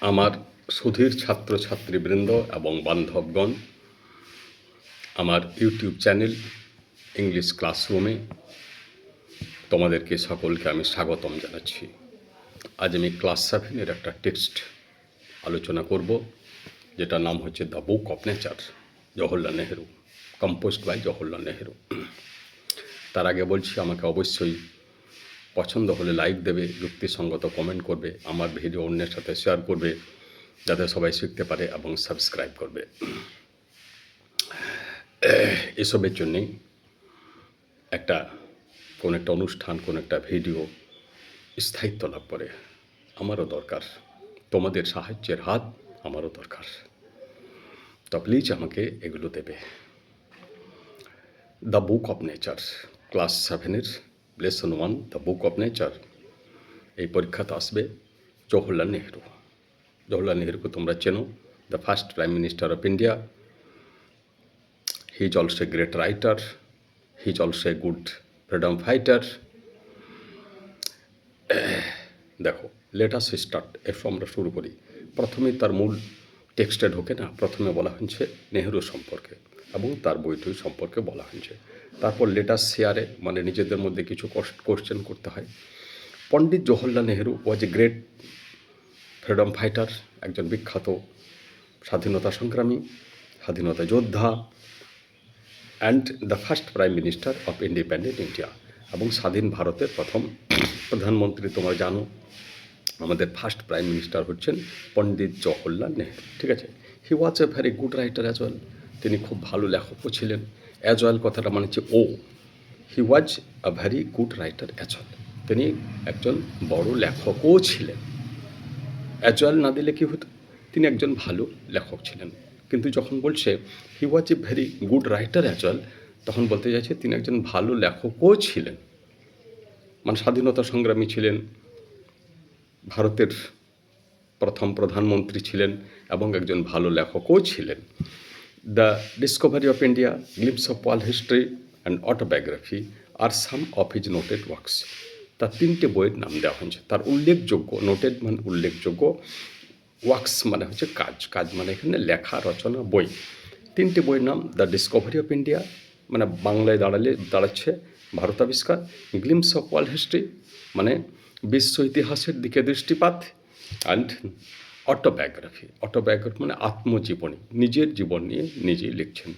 আমার সুধীর ছাত্রছাত্রীবৃন্দ এবং বান্ধবগণ, আমার ইউটিউব চ্যানেল ইংলিশ ক্লাসরুমে তোমাদেরকে সকলকে আমি স্বাগতম জানাচ্ছি। আজ আমি ক্লাস 7-এর একটা টেক্সট আলোচনা করব, যেটার নাম হচ্ছে the book of nature, Jawaharlal Nehru, composed by Jawaharlal Nehru. তার আগে বলছি, আমাকে অবশ্যই পছন্দ হলে লাইক দেবে, যুক্তিসঙ্গত কমেন্ট করবে, আমার ভিডিও অন্যের সাথে শেয়ার করবে যাতে সবাই শিখতে পারে, এবং সাবস্ক্রাইব করবে। এসবের জন্যেই কোন একটা অনুষ্ঠান, কোন একটা ভিডিও স্থায়িত্ব লাভ করে আমারও দরকার, তোমাদের সাহায্যের হাত আমারও দরকার। তো প্লিজ আমাকে এগুলো দেবে। The book of nature, class 7-এর lesson 1, the book of nature. এই পরীক্ষাতে আসবে জওহরলাল নেহেরু। জওহরলাল নেহেরুকে তোমরা চেনো, the first prime minister of India. He is also a great writer, he is also a good freedom fighter. দেখো, লেট আস স্টার্ট। এরপর আমরা শুরু করি। প্রথমে তার মূল টেক্সটে ঢোকে না, প্রথমে বলা হয়েছে নেহেরু সম্পর্কে এবং তার বইটি সম্পর্কে বলা হয়েছে। তারপর লেট আস শেয়ারে, মানে নিজেদের মধ্যে কিছু কোশ্চেন করতে হয়। পণ্ডিত জওহরলাল নেহেরু ওয়াজ এ গ্রেট ফ্রিডম ফাইটার, একজন বিখ্যাত স্বাধীনতা সংগ্রামী, স্বাধীনতা যোদ্ধা, and the first prime minister of independent India, এবং স্বাধীন ভারতের প্রথম প্রধানমন্ত্রী। তোমরা জানো আমাদের ফার্স্ট প্রাইম মিনিস্টার হচ্ছেন পণ্ডিত জওহরলাল নেহেরু, ঠিক আছে। He was a very good writer as well, তিনি খুব ভালো লেখকও ছিলেন। অ্যাজ ওয়েল কথাটা মানে হচ্ছে ও, he was a very good writer as well, তিনি একজন বড় লেখকও ছিলেন। অ্যাজ ওয়েল না দিলে কি হতো, তিনি একজন ভালো লেখক ছিলেন। কিন্তু যখন বলছে he was a very good writer as well, তখন বলতে চাইছে তিনি একজন ভালো লেখকও ছিলেন, মানে স্বাধীনতা সংগ্রামী ছিলেন, ভারতের প্রথম প্রধানমন্ত্রী ছিলেন, এবং একজন ভালো লেখকও ছিলেন। The discovery of India, glimpses of world history and autobiography আর some of his noted works. তার 3টে বইয়ের নাম দেওয়া হয়েছে। তার উল্লেখযোগ্য, নোটেড মানে উল্লেখযোগ্য, ওয়ার্কস মানে হচ্ছে কাজ, কাজ মানে এখানে লেখা, রচনা, বই। 3টে বইয়ের নাম, দ্য ডিসকভারি অফ ইন্ডিয়া মানে বাংলায় দাঁড়াচ্ছে ভারত আবিষ্কার, গ্লিম্পস অফ ওয়ার্ল্ড হিস্ট্রি মানে বিশ্ব ইতিহাসের দিকে দৃষ্টিপাত, অ্যান্ড অটোবায়োগ্রাফি, অটোবায়োগ্রাফি মানে আত্মজীবনী, নিজের জীবন নিয়ে নিজেই লিখছেন।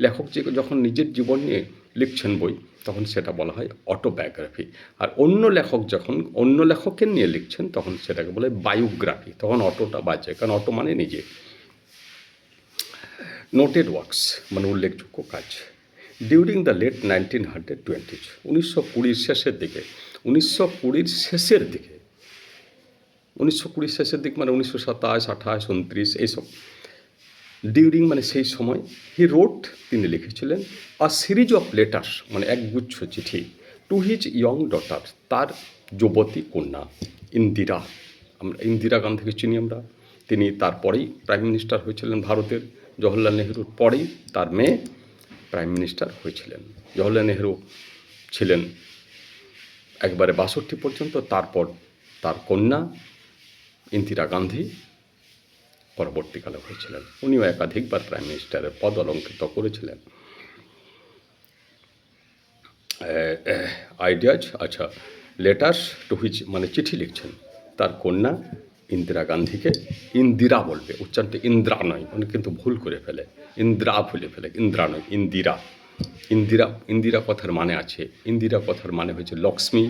লেখক যখন নিজের জীবন নিয়ে লিখছেন বই, তখন সেটা বলা হয় অটোবায়োগ্রাফি। আর অন্য লেখক যখন অন্য লেখককে নিয়ে লিখছেন, তখন সেটাকে বলে বায়োগ্রাফি। তখন অটোটা বাজে, কারণ অটো মানে নিজে। নোটেড ওয়ার্কস মানে উল্লেখযোগ্য কাজ। ডিউরিং দ্য লেট 1920s, 1920 শেষের দিকে, 1920 শেষের দিকে, 1920 শেষের দিক মানে 1927, 28, 29 এইসব। ডিউরিং মানে সেই সময়, হি রোট তিনি লিখেছিলেন, আ সিরিজ অফ লেটার্স মানে একগুচ্ছ চিঠি, টু হিজ ইয়ং ডটার তার যুবতী কন্যা ইন্দিরা। আমরা ইন্দিরা গান্ধীকে চিনি আমরা, তিনি তারপরেই প্রাইম মিনিস্টার হয়েছিলেন ভারতের। জওহরলাল নেহেরুর পরেই তার মেয়ে প্রাইম মিনিস্টার হয়েছিলেন। জওহরলাল নেহেরু ছিলেন একবারে 62 পর্যন্ত, তারপর তার কন্যা ইন্দিরা গান্ধী পরবর্তীকালে হয়েছিলেন। উনিও একাধিকবার প্রাইম মিনিস্টারের পদ অলঙ্কৃত করেছিলেন। আইডিয়াজ, আচ্ছা, লেটার্স টু হুইচ মানে চিঠি লিখছেন তার কন্যা ইন্দিরা গান্ধীকে। ইন্দিরা বলবে, উচ্চারণটা ইন্দ্রা নয়, অনেক কিন্তু ভুল করে ফেলে, ইন্দ্রা ভুলে ফেলে, ইন্দ্রা নয়, ইন্দিরা। ইন্দিরা, ইন্দিরা কথার মানে আছে, ইন্দিরা কথার মানে হচ্ছে লক্ষ্মী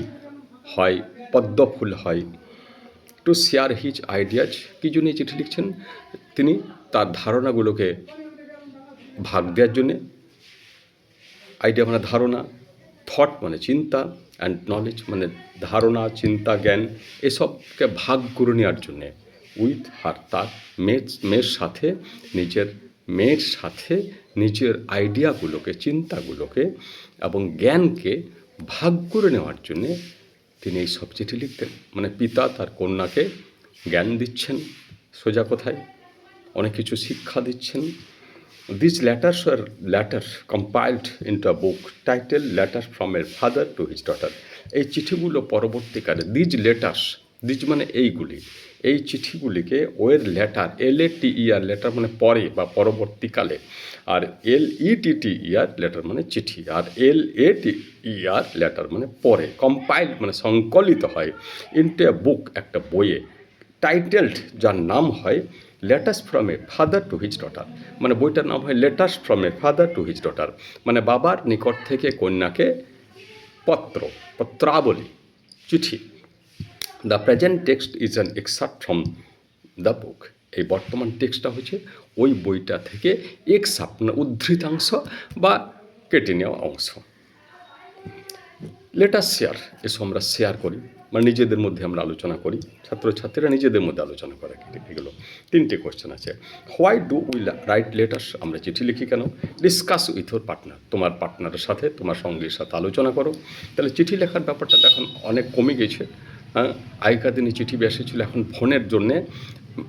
হয়, পদ্ম ফুল হয়। টু শেয়ার হিজ আইডিয়াজ, কী জন্য চিঠি লিখছেন, তিনি তার ধারণাগুলোকে ভাগ দেওয়ার জন্যে। আইডিয়া মানে ধারণা, থট মানে চিন্তা, অ্যান্ড নলেজ মানে ধারণা, চিন্তা, জ্ঞান, এসবকে ভাগ করে নেওয়ার জন্যে। উইথ হার, তার মেয়ের সাথে, মেয়ের সাথে নিজের আইডিয়াগুলোকে, চিন্তাগুলোকে এবং জ্ঞানকে ভাগ করে নেওয়ার জন্যে তিনি এই সব চিঠি লিখতেন। মানে পিতা তার কন্যাকে জ্ঞান দিচ্ছেন, সোজা কথায় অনেক কিছু শিক্ষা দিচ্ছেন। These letters were later compiled into a book titled Letters from a Father to His Daughter. এই চিঠিগুলো পরবর্তীকালে, দিজ লেটার্স, দিজ মানে এইগুলি, এই চিঠিগুলিকে ওয়ের লেটার, LATER লেটার মানে পরে বা পরবর্তীকালে, আর LETTER লেটার মানে চিঠি, আর LATER লেটার মানে পরে, কম্পাইল্ড মানে সংকলিত হয় ইনটু এ বুক একটা বইয়ে, টাইটেলড যার নাম হয় letters from a father to his daughter, মানে বইটার নাম হয় letters from a father to his daughter, মানে বাবার নিকট থেকে কন্যাকে পত্রাবলী, চিঠি। The present text is an excerpt from the book, এই বর্তমান টেক্সটটা হচ্ছে ওই বইটা থেকে এক্সার্ট মানে উদ্ধৃতাংশ বা কেটে নেওয়া অংশ। লেটার শেয়ার, এসব আমরা শেয়ার করি, মানে নিজেদের মধ্যে আমরা আলোচনা করি, ছাত্রছাত্রীরা নিজেদের মধ্যে আলোচনা করে। এগুলো 3টে কোয়েশ্চেন আছে। Why do we write letters, আমরা চিঠি লিখি কেন? ডিসকাস উইথ ইউর পার্টনার, তোমার পার্টনারের সাথে, তোমার সঙ্গীর সাথে আলোচনা করো। তাহলে চিঠি লেখার ব্যাপারটা এখন অনেক কমে গেছে। আগেকার দিনে চিঠি বেশি ছিল, এখন ফোনের জন্যে,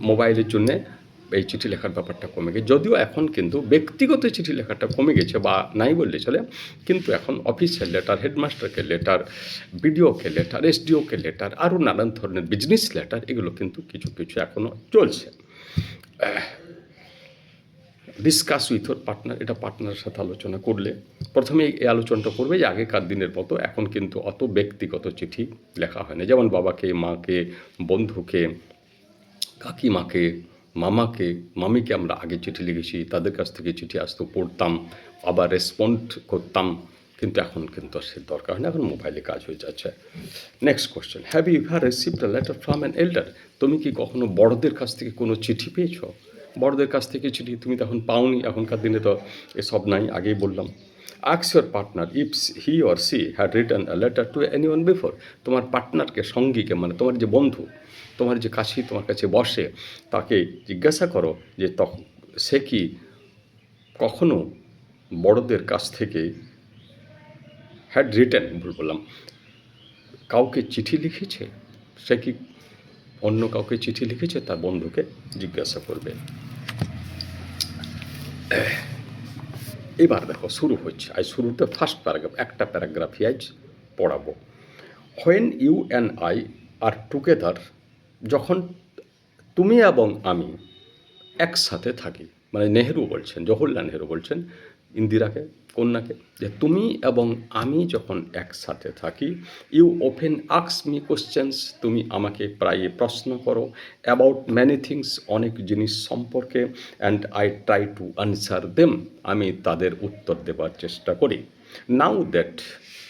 মোবাইলের জন্যে এই চিঠি লেখার ব্যাপারটা কমে গেছে। যদিও এখন কিন্তু ব্যক্তিগত চিঠি লেখাটা কমে গেছে বা নাই বললে চলে, কিন্তু এখন অফিসিয়াল লেটার, হেডমাস্টারকে লেটার, বিডিওকে লেটার, SDOকে লেটার, আরও নানান ধরনের বিজনেস লেটার, এগুলো কিন্তু কিছু কিছু এখনও চলছে। ডিসকাস উইথ ওর পার্টনার, এটা পার্টনারের সাথে আলোচনা করলে প্রথমে এই আলোচনাটা করবে যে আগেকার দিনের মতো এখন কিন্তু অত ব্যক্তিগত চিঠি লেখা হয় না। যেমন বাবাকে, মাকে, বন্ধুকে, কাকিমাকে, মামাকে, মামিকে আমরা আগে চিঠি লিখেছি, তাদের কাছ থেকে চিঠি আসতো, পড়তাম, আবার রেসপন্ড করতাম, কিন্তু এখন কিন্তু সে দরকার হয় না, এখন মোবাইলে কাজ হয়ে যাচ্ছে। Next question, have you ever received a letter from an elder, তুমি কি কখনো বড়দের কাছ থেকে কোনো চিঠি পেয়েছো? বড়দের কাছ থেকে চিঠি তুমি তখন পাওনি, এখনকার দিনে তো এসব নাই, আগেই বললাম। Ask your partner if he or she had return a letter to anyone before, তোমার পার্টনারকে, সঙ্গীকে, মানে তোমার যে বন্ধু, তোমার যে কাছে, তোমার কাছে বসে, তাকে জিজ্ঞাসা করো যে সে কি কখনো বড়দের কাছ থেকে হ্যাড রিটেন, ভুল বললাম, কাউকে চিঠি লিখেছে, সে কি অন্য কাউকে চিঠি লিখেছে, তার বন্ধুকে জিজ্ঞাসা করবে। এবার দেখো শুরু হচ্ছে, আজ শুরুতে ফার্স্ট প্যারাগ্রাফ, একটা প্যারাগ্রাফই আজ পড়াবো। When you and I are together, যখন তুমি এবং আমি একসাথে থাকি, মানে নেহেরু বলছেন, জওহরলাল নেহেরু বলছেন ইন্দিরাকে, কন্যাকে, যে তুমি এবং আমি যখন একসাথে থাকি, ইউ ওপেন আক্স মি কোশ্চেন্স, তুমি আমাকে প্রায় প্রশ্ন করো, অ্যাবাউট ম্যানি থিংস, অনেক জিনিস সম্পর্কে, and I try to answer them, আমি তাদের উত্তর দেবার চেষ্টা করি। Now that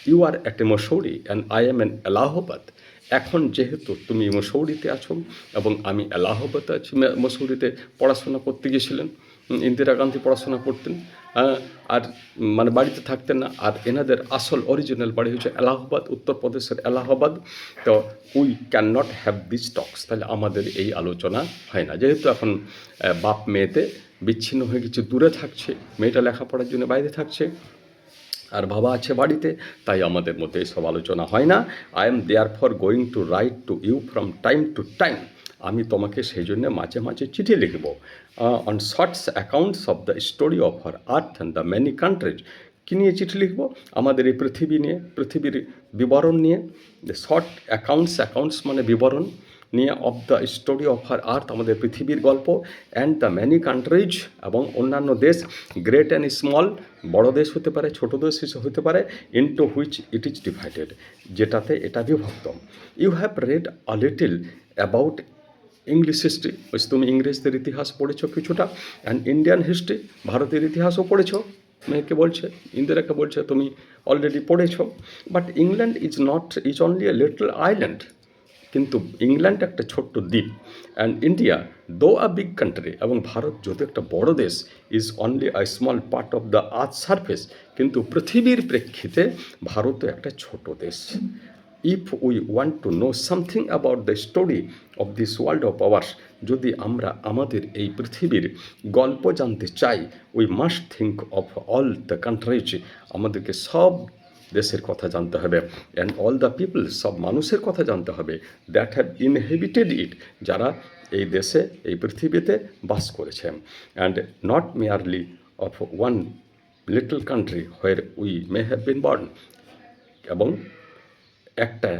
you are at a Mussoorie and I am an Allahabad, এখন যেহেতু তুমি মসৌরিতে আছো এবং আমি এলাহাবাদে আছি, মসৌরিতে পড়াশোনা করতে গিয়েছিলেন, ইন্দিরা গান্ধী পড়াশোনা করতেন, আর মানে বাড়িতে থাকতেন না, আর এনাদের আসল অরিজিনাল বাড়ি হচ্ছে এলাহাবাদ, উত্তরপ্রদেশের এলাহাবাদ। তো we can not have this talks, তাহলে আমাদের এই আলোচনা হয় না, যেহেতু এখন বাপ মেয়েতে বিচ্ছিন্ন হয়ে গেছে, দূরে থাকছে, মেয়েটা লেখাপড়ার জন্য বাইরে থাকছে, আর বাবা আছে বাড়িতে, তাই আমাদের মধ্যে এইসব আলোচনা হয় না। I am therefore going to write to you from time to time, আমি তোমাকে সেই জন্য মাঝে মাঝে চিঠি লিখব। On shorts accounts of the story of her earth and the many countries, কী নিয়ে চিঠি লিখব? আমাদের এই পৃথিবী নিয়ে, পৃথিবীর বিবরণ নিয়ে। শর্ট অ্যাকাউন্টস মানে বিবরণ নিয়ে, of the story of her earth, আমাদের পৃথিবীর গল্প, অ্যান্ড দ্য ম্যানি কান্ট্রিজ, এবং অন্যান্য দেশ, গ্রেট অ্যান্ড স্মল, বড় দেশ হতে পারে, ছোটো দেশ হতে পারে, into which it is divided, যেটাতে এটা বিভক্ত। You have read a little about English history, তুমি ইংরেজদের ইতিহাস পড়েছো কিছুটা, অ্যান্ড ইন্ডিয়ান হিস্ট্রি, ভারতের ইতিহাসও পড়েছো, মেয়েকে বলছে, ইন্দিরাকে বলছে তুমি অলরেডি পড়েছো। But England is only a little island, কিন্তু ইংল্যান্ড একটা ছোট্ট দ্বীপ, অ্যান্ড ইন্ডিয়া দো আ বিগ কান্ট্রি, এবং ভারত যদি একটা বড় দেশ, is only a small part of the earth surface, কিন্তু পৃথিবীর প্রেক্ষিতে ভারতও একটা ছোট দেশ। If we want to know something about the story of this world of hours, যদি আমরা আমাদের এই পৃথিবীর গল্প জানতে চাই, we must think of all the countries, আমাদেরকে সব দেশের কথা জানতে হবে, অ্যান্ড অল দ্য পিপল, সব মানুষের কথা জানতে হবে, দ্যাট হ্যাভ ইনহেবিটেড ইট, যারা এই দেশে, এই পৃথিবীতে বাস করেছে, and not merely of one little country where we may have been born, এবং একটা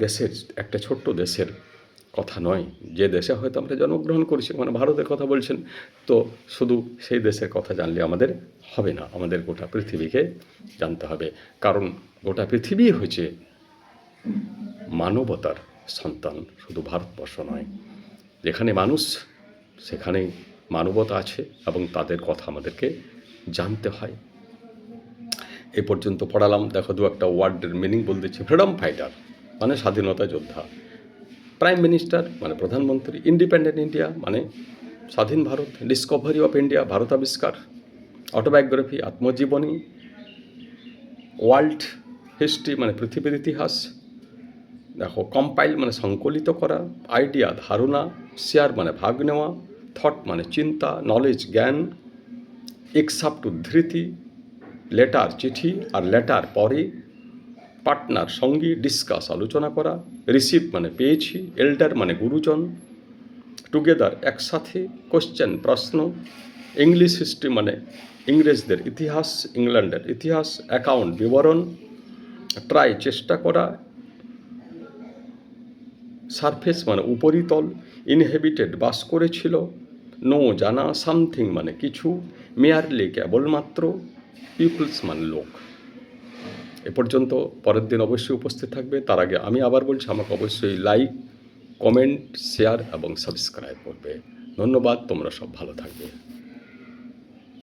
দেশের, একটা ছোট্ট দেশের কথা নয়। যে দেশে হয়তো আমরা জন্মগ্রহণ করেছি, মানে ভারতের কথা বলছেন, তো শুধু সেই দেশের কথা জানলে আমাদের হবে না, আমাদের গোটা পৃথিবীকে জানতে হবে। কারণ গোটা পৃথিবী হয়েছে মানবতার সন্তান, শুধু ভারতবর্ষ নয়। যেখানে মানুষ সেখানেই মানবতা আছে এবং তাদের কথা আমাদেরকে জানতে হয়। এ পর্যন্ত পড়ালাম, দেখো দু একটা ওয়ার্ডের মিনিং বলতে দিচ্ছি। ফ্রিডম ফাইটার মানে স্বাধীনতা যোদ্ধা, প্রাইম মিনিস্টার মানে প্রধানমন্ত্রী, ইন্ডিপেন্ডেন্ট ইন্ডিয়া মানে স্বাধীন Bharat, Discovery of India Bharat আবিষ্কার, অটোবায়োগ্রাফি আত্মজীবনী, ওয়ার্ল্ড হিস্ট্রি মানে পৃথিবীর ইতিহাস, দেখো কম্পাইল মানে সংকলিত করা, আইডিয়া ধারণা, শেয়ার মানে ভাগ নেওয়া, থট মানে চিন্তা, নলেজ জ্ঞান, এক্সাপ্ট উদ্ধৃতি, লেটার চিঠি আর লেটার পরে, পার্টনার সঙ্গী, ডিসকাস আলোচনা করা, রিসিভ মানে পেয়েছি, এল্ডার মানে গুরুজন, টুগেদার একসাথে, কোশ্চেন প্রশ্ন, ইংলিশ হিস্ট্রি মানে ইংরেজদের ইতিহাস, ইংল্যান্ডের ইতিহাস, অ্যাকাউন্ট বিবরণ, ট্রাই চেষ্টা করা, সারফেস মানে উপরিতল, ইনহেবিটেড বাস করেছিল, নো জানা, সামথিং মানে কিছু, মেয়ারলি কেবলমাত্র, পিপলস মানে লোক। এ পর্যন্ত, পরের দিন অবশ্যই উপস্থিত থাকবে। তার আগে আমি আবার বলছি, আমাকে অবশ্যই লাইক, কমেন্ট, শেয়ার এবং সাবস্ক্রাইব করবে। ধন্যবাদ, তোমরা সব ভালো থাকবে।